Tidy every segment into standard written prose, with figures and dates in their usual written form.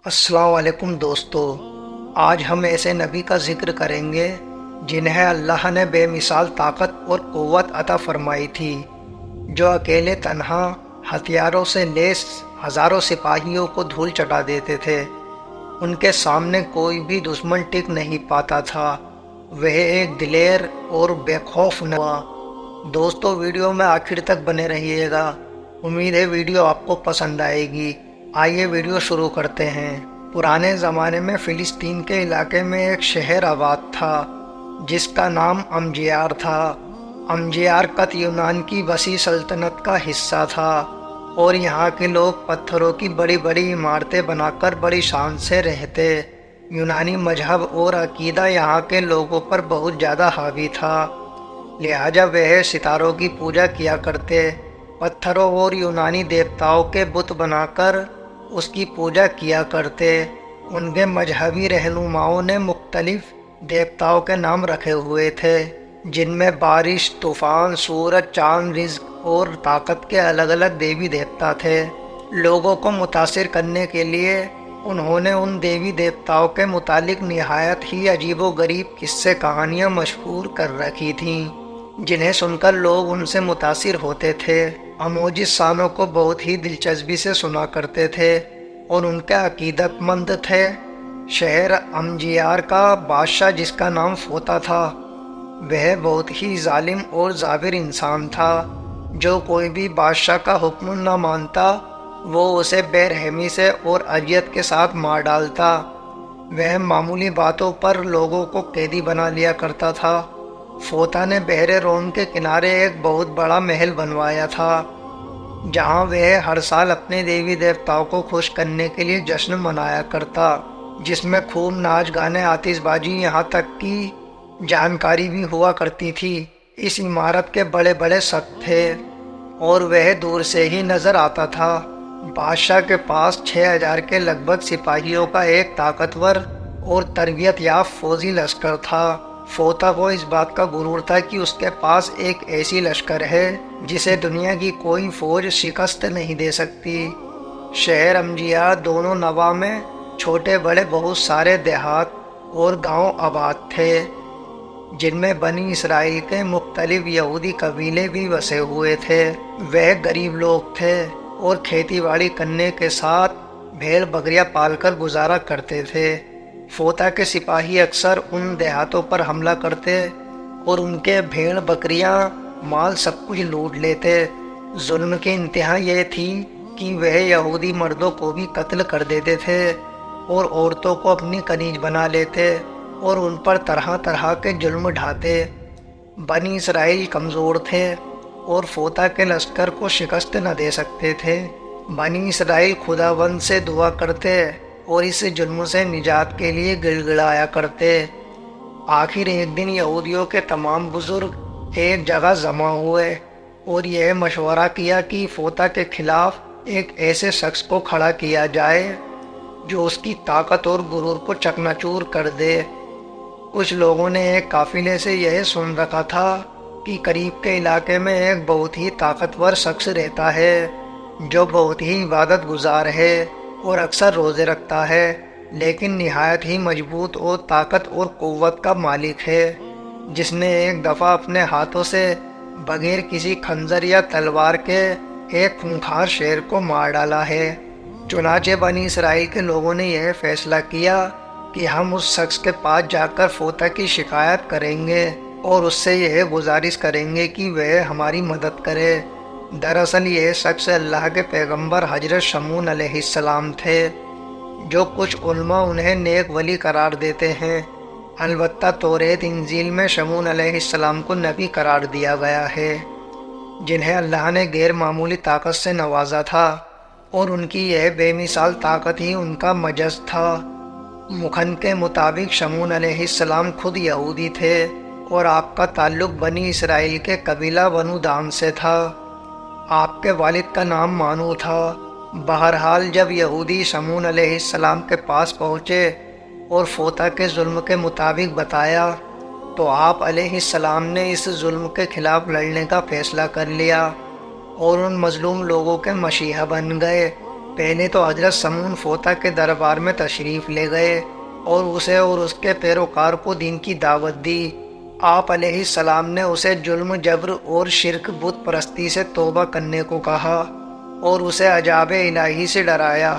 السلام علیکم دوستو، آج ہم ایسے نبی کا ذکر کریں گے جنہیں اللہ نے بے مثال طاقت اور قوت عطا فرمائی تھی، جو اکیلے تنہا ہتھیاروں سے لیس ہزاروں سپاہیوں کو دھول چٹا دیتے تھے۔ ان کے سامنے کوئی بھی دشمن ٹک نہیں پاتا تھا۔ وہ ایک دلیر اور بے خوف نوا۔ دوستو، ویڈیو میں آخر تک بنے رہیے گا، امید ہے ویڈیو آپ کو پسند آئے گی۔ آئیے ویڈیو شروع کرتے ہیں۔ پرانے زمانے میں فلسطین کے علاقے میں ایک شہر آباد تھا جس کا نام امجیار تھا۔ امجیار قط یونان کی وسیع سلطنت کا حصہ تھا اور یہاں کے لوگ پتھروں کی بڑی بڑی عمارتیں بنا کر بڑی شان سے رہتے۔ یونانی مذہب اور عقیدہ یہاں کے لوگوں پر بہت زیادہ حاوی تھا، لہٰذا وہ ستاروں کی پوجا کیا کرتے، پتھروں اور یونانی دیوتاؤں کے بت بنا کر اس کی پوجا کیا کرتے۔ ان کے مذہبی رہنماؤں نے مختلف دیوتاؤں کے نام رکھے ہوئے تھے، جن میں بارش، طوفان، سورج، چاند، رزق اور طاقت کے الگ الگ دیوی دیوتا تھے۔ لوگوں کو متاثر کرنے کے لیے انہوں نے ان دیوی دیوتاؤں کے متعلق نہایت ہی عجیب و غریب قصے کہانیاں مشہور کر رکھی تھیں، جنہیں سن کر لوگ ان سے متاثر ہوتے تھے۔ اموجسانوں کو بہت ہی دلچسپی سے سنا کرتے تھے اور ان کے عقیدت مند تھے۔ شہر امجیار کا بادشاہ، جس کا نام فوتا تھا، وہ بہت ہی ظالم اور جابر انسان تھا۔ جو کوئی بھی بادشاہ کا حکم نہ مانتا وہ اسے بے رحمی سے اور اذیت کے ساتھ مار ڈالتا۔ وہ معمولی باتوں پر لوگوں کو قیدی بنا لیا کرتا تھا۔ فوتا نے بحر روم کے کنارے ایک بہت بڑا محل بنوایا تھا، جہاں وہ ہر سال اپنے دیوی دیوتاؤں کو خوش کرنے کے لیے جشن منایا کرتا، جس میں خوب ناچ گانے، آتش بازی، یہاں تک کی جانکاری بھی ہوا کرتی تھی۔ اس عمارت کے بڑے بڑے سقف تھے اور وہ دور سے ہی نظر آتا تھا۔ بادشاہ کے پاس 6000 کے لگ بھگ سپاہیوں کا ایک طاقتور اور تربیت یافتہ فوجی لشکر تھا۔ فوتا کو اس بات کا غرور تھا کہ اس کے پاس ایک ایسی لشکر ہے جسے دنیا کی کوئی فوج شکست نہیں دے سکتی۔ شہر امجیار دونوں نواح میں چھوٹے بڑے بہت سارے دیہات اور گاؤں آباد تھے، جن میں بنی اسرائیل کے مختلف یہودی قبیلے بھی بسے ہوئے تھے۔ وہ غریب لوگ تھے اور کھیتی باڑی کرنے کے ساتھ بھیڑ بکریاں پال کر گزارا کرتے تھے۔ فوتا کے سپاہی اکثر ان دیہاتوں پر حملہ کرتے اور ان کے بھیڑ بکریاں، مال، سب کچھ لوٹ لیتے۔ ظلم کی انتہا یہ تھی کہ وہ یہودی مردوں کو بھی قتل کر دیتے تھے اور عورتوں کو اپنی کنیز بنا لیتے اور ان پر طرح طرح کے ظلم ڈھاتے۔ بنی اسرائیل کمزور تھے اور فوتا کے لشکر کو شکست نہ دے سکتے تھے۔ بنی اسرائیل خداوند سے دعا کرتے اور اس ظلم سے نجات کے لیے گڑ گڑایا کرتے۔ آخر ایک دن یہودیوں کے تمام بزرگ ایک جگہ جمع ہوئے اور یہ مشورہ کیا کہ فوتا کے خلاف ایک ایسے شخص کو کھڑا کیا جائے جو اس کی طاقت اور غرور کو چکنا چور کر دے۔ کچھ لوگوں نے ایک قافلے سے یہ سن رکھا تھا کہ قریب کے علاقے میں ایک بہت ہی طاقتور شخص رہتا ہے جو بہت ہی عبادت گزار ہے اور اکثر روزے رکھتا ہے، لیکن نہایت ہی مضبوط اور طاقت اور قوت کا مالک ہے، جس نے ایک دفعہ اپنے ہاتھوں سے بغیر کسی خنجر یا تلوار کے ایک خونخوار شیر کو مار ڈالا ہے۔ چنانچہ بنی اسرائیل کے لوگوں نے یہ فیصلہ کیا کہ ہم اس شخص کے پاس جا کر فوتا کی شکایت کریں گے اور اس سے یہ گزارش کریں گے کہ وہ ہماری مدد کرے۔ دراصل یہ شخص اللہ کے پیغمبر حضرت شمعون علیہ السلام تھے، جو کچھ علماء انہیں نیک ولی قرار دیتے ہیں۔ البتہ توریت انجیل میں شمعون علیہ السلام کو نبی قرار دیا گیا ہے، جنہیں اللہ نے غیر معمولی طاقت سے نوازا تھا اور ان کی یہ بے مثال طاقت ہی ان کا معجز تھا۔ مکھن کے مطابق شمعون علیہ السلام خود یہودی تھے اور آپ کا تعلق بنی اسرائیل کے قبیلہ بنو دان سے تھا۔ آپ کے والد کا نام مانو تھا۔ بہرحال جب یہودی شمعون علیہ السلام کے پاس پہنچے اور فوتا کے ظلم کے مطابق بتایا تو آپ علیہ السلام نے اس ظلم کے خلاف لڑنے کا فیصلہ کر لیا اور ان مظلوم لوگوں کے مشیحہ بن گئے پہلے تو حضرت سمون فوتا کے دربار میں تشریف لے گئے اور اسے اور اس کے پیروکار کو دین کی دعوت دی۔ آپ علیہ السلام نے اسے ظلم، جبر اور شرک، بت پرستی سے توبہ کرنے کو کہا اور اسے عذاب الہی سے ڈرایا۔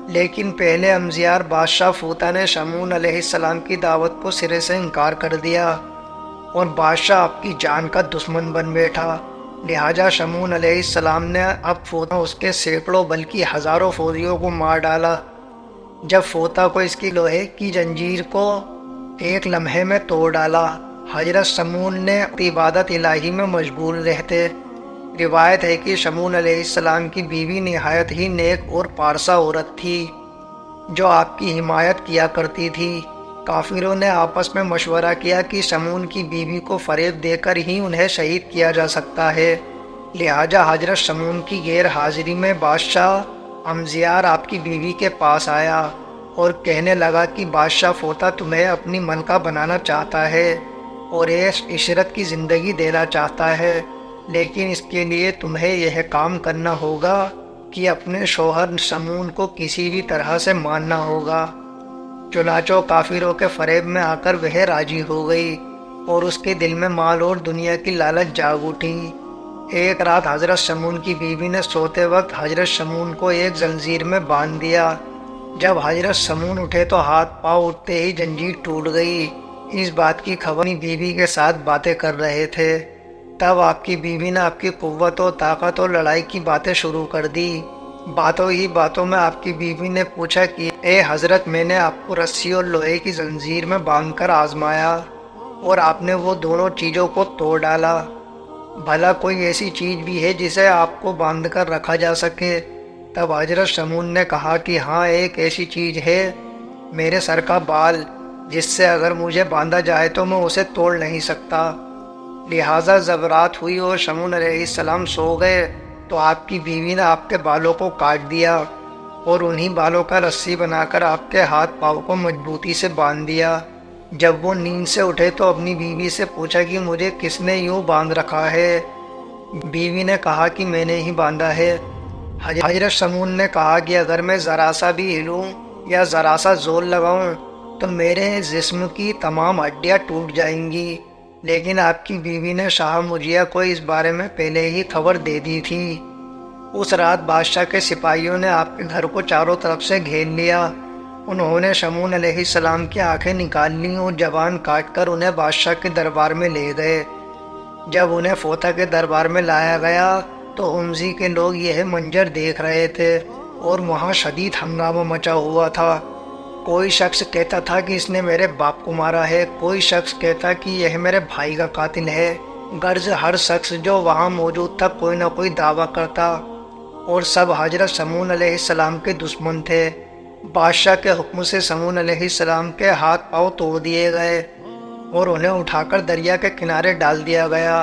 لیکن پہلے امزیار بادشاہ فوتا نے شمون علیہ السلام کی دعوت کو سرے سے انکار کر دیا اور بادشاہ آپ کی جان کا دشمن بن بیٹھا۔ لہٰذا شمون علیہ السلام نے اب فوتا اس کے سینکڑوں بلکہ ہزاروں فوجیوں کو مار ڈالا۔ جب فوتا کو اس کی لوہے کی زنجیر کو ایک لمحے میں توڑ ڈالا، حضرت شمون نے عبادت الہی میں مشغول رہتے۔ روایت ہے کہ شمون علیہ السلام کی بیوی نہایت ہی نیک اور پارسا عورت تھی جو آپ کی حمایت کیا کرتی تھی۔ کافروں نے آپس میں مشورہ کیا کہ شمون کی بیوی کو فریب دے کر ہی انہیں شہید کیا جا سکتا ہے۔ لہٰذا حضرت شمون کی غیر حاضری میں بادشاہ امزیار آپ کی بیوی کے پاس آیا اور کہنے لگا کہ بادشاہ فوتا تمہیں اپنی ملکہ بنانا چاہتا ہے اور عیش عشرت کی زندگی دینا چاہتا ہے، لیکن اس کے لیے تمہیں یہ کام کرنا ہوگا کہ اپنے شوہر شمون کو کسی بھی طرح سے ماننا ہوگا۔ چنانچہ کافروں کے فریب میں آ کر وہ راضی ہو گئی اور اس کے دل میں مال اور دنیا کی لالچ جاگ اٹھی۔ ایک رات حضرت شمون کی بیوی نے سوتے وقت حضرت شمون کو ایک زنجیر میں باندھ دیا۔ جب حضرت شمون اٹھے تو ہاتھ پاؤں اٹھتے ہی زنجیر ٹوٹ گئی۔ اس بات کی خبر اپنی بیوی کے ساتھ باتیں کر رہے تھے، تب آپ کی بیوی نے آپ کی قوت و طاقت اور لڑائی کی باتیں شروع کر دی۔ باتوں ہی باتوں میں آپ کی بیوی نے پوچھا کہ اے حضرت، میں نے آپ کو رسی اور لوہے کی زنجیر میں باندھ کر آزمایا اور آپ نے وہ دونوں چیزوں کو توڑ ڈالا، بھلا کوئی ایسی چیز بھی ہے جسے آپ کو باندھ کر رکھا جا سکے؟ تب حضرت شمون نے کہا کہ ہاں، ایک ایسی چیز ہے، میرے سر کا بال، جس سے اگر مجھے باندھا جائے تو میں اسے توڑ نہیں سکتا۔ لہٰذا جب رات ہوئی اور شمون علیہ السلام سو گئے تو آپ کی بیوی نے آپ کے بالوں کو کاٹ دیا اور انہی بالوں کا رسی بنا کر آپ کے ہاتھ پاؤں کو مضبوطی سے باندھ دیا۔ جب وہ نیند سے اٹھے تو اپنی بیوی سے پوچھا کہ مجھے کس نے یوں باندھ رکھا ہے؟ بیوی نے کہا کہ میں نے ہی باندھا ہے۔ حضرت شمون نے کہا کہ اگر میں ذرا سا بھی ہلوں یا ذرا سا زور لگاؤں تو میرے جسم کی تمام ہڈیاں ٹوٹ جائیں گی، لیکن آپ کی بیوی نے شاہ مرجیہ کو اس بارے میں پہلے ہی خبر دے دی تھی۔ اس رات بادشاہ کے سپاہیوں نے آپ کے گھر کو چاروں طرف سے گھیر لیا۔ انہوں نے شمون علیہ السلام کی آنکھیں نکال لیں اور زبان کاٹ کر انہیں بادشاہ کے دربار میں لے گئے۔ جب انہیں فوتا کے دربار میں لایا گیا تو امزی کے لوگ یہ منظر دیکھ رہے تھے اور وہاں شدید ہنگامہ مچا ہوا تھا۔ کوئی شخص کہتا تھا کہ اس نے میرے باپ کو مارا ہے، کوئی شخص کہتا کہ یہ میرے بھائی کا قاتل ہے۔ غرض ہر شخص جو وہاں موجود تھا کوئی نہ کوئی دعویٰ کرتا اور سب حضرت شمون علیہ السلام کے دشمن تھے۔ بادشاہ کے حکم سے شمون علیہ السلام کے ہاتھ پاؤں توڑ دیے گئے اور انہیں اٹھا کر دریا کے کنارے ڈال دیا گیا۔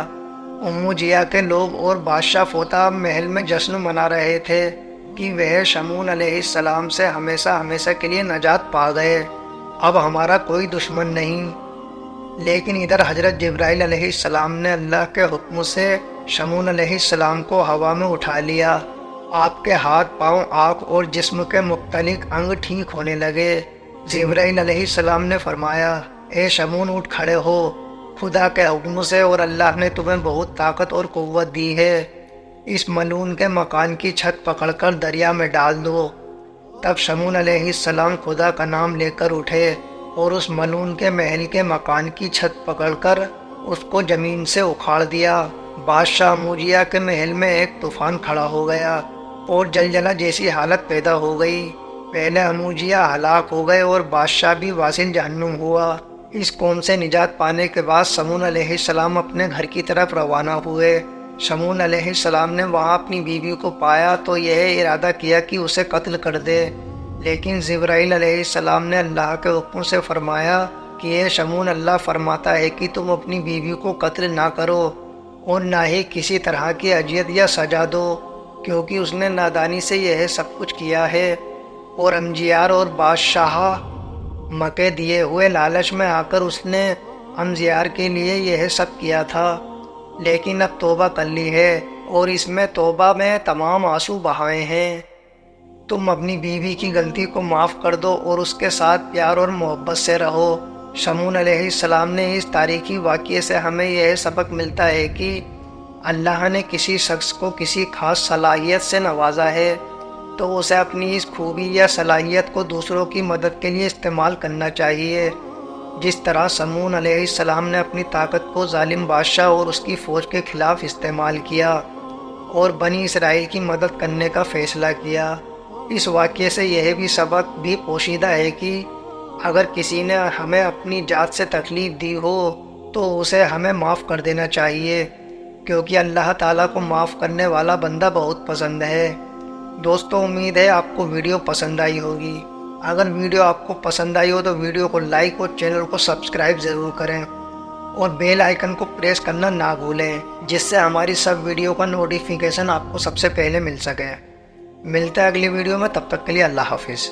اموجیہ کے لوگ اور بادشاہ فوتا محل میں جشن منا رہے تھے کہ وہ شمون علیہ السلام سے ہمیشہ ہمیشہ کے لیے نجات پا گئے، اب ہمارا کوئی دشمن نہیں۔ لیکن ادھر حضرت جبرائیل علیہ السلام نے اللہ کے حکم سے شمون علیہ السلام کو ہوا میں اٹھا لیا۔ آپ کے ہاتھ پاؤں، آنکھ اور جسم کے مختلف انگ ٹھیک ہونے لگے۔ جبرائیل علیہ السلام نے فرمایا، اے شمون، اٹھ کھڑے ہو، خدا کے حکم سے اور اللہ نے تمہیں بہت طاقت اور قوت دی ہے، اس ملعون کے مکان کی چھت پکڑ کر دریا میں ڈال دو۔ تب شمون علیہ السلام خدا کا نام لے کر اٹھے اور اس ملعون کے محل کے مکان کی چھت پکڑ کر اس کو زمین سے اکھاڑ دیا۔ بادشاہ اموجیہ کے محل میں ایک طوفان کھڑا ہو گیا اور زلزلہ جیسی حالت پیدا ہو گئی۔ پہلے اموجیہ ہلاک ہو گئے اور بادشاہ بھی واصل جہنم ہوا۔ اس قوم سے نجات پانے کے بعد شمون علیہ السلام اپنے گھر کی طرف روانہ ہوئے۔ شمون علیہ السلام نے وہاں اپنی بیوی کو پایا تو یہ ارادہ کیا کہ اسے قتل کر دے، لیکن جبرائیل علیہ السلام نے اللہ کے حکم سے فرمایا کہ اے شمون، اللہ فرماتا ہے کہ تم اپنی بیوی کو قتل نہ کرو اور نہ ہی کسی طرح کی اذیت یا سزا دو، کیونکہ اس نے نادانی سے یہ سب کچھ کیا ہے اور امزیار اور بادشاہ مکے دیے ہوئے لالچ میں آ کر اس نے امزیار کے لیے یہ سب کیا تھا، لیکن اب توبہ کر لی ہے اور اس میں توبہ میں تمام آنسو بہائے ہیں۔ تم اپنی بیوی کی غلطی کو معاف کر دو اور اس کے ساتھ پیار اور محبت سے رہو۔ شمعون علیہ السلام نے اس تاریخی واقعے سے ہمیں یہ سبق ملتا ہے کہ اللہ نے کسی شخص کو کسی خاص صلاحیت سے نوازا ہے تو اسے اپنی اس خوبی یا صلاحیت کو دوسروں کی مدد کے لیے استعمال کرنا چاہیے، جس طرح شمعون علیہ السلام نے اپنی طاقت کو ظالم بادشاہ اور اس کی فوج کے خلاف استعمال کیا اور بنی اسرائیل کی مدد کرنے کا فیصلہ کیا۔ اس واقعے سے یہ بھی سبق بھی پوشیدہ ہے کہ اگر کسی نے ہمیں اپنی ذات سے تکلیف دی ہو تو اسے ہمیں معاف کر دینا چاہیے، کیونکہ اللہ تعالیٰ کو معاف کرنے والا بندہ بہت پسند ہے۔ دوستو، امید ہے آپ کو ویڈیو پسند آئی ہوگی۔ اگر ویڈیو آپ کو پسند آئی ہو تو ویڈیو کو لائک اور چینل کو سبسکرائب ضرور کریں اور بیل آئیکن کو پریس کرنا نہ بھولیں، جس سے ہماری سب ویڈیو کا نوٹیفیکیشن آپ کو سب سے پہلے مل سکے۔ ملتا ہے اگلی ویڈیو میں، تب تک کے لیے اللہ حافظ۔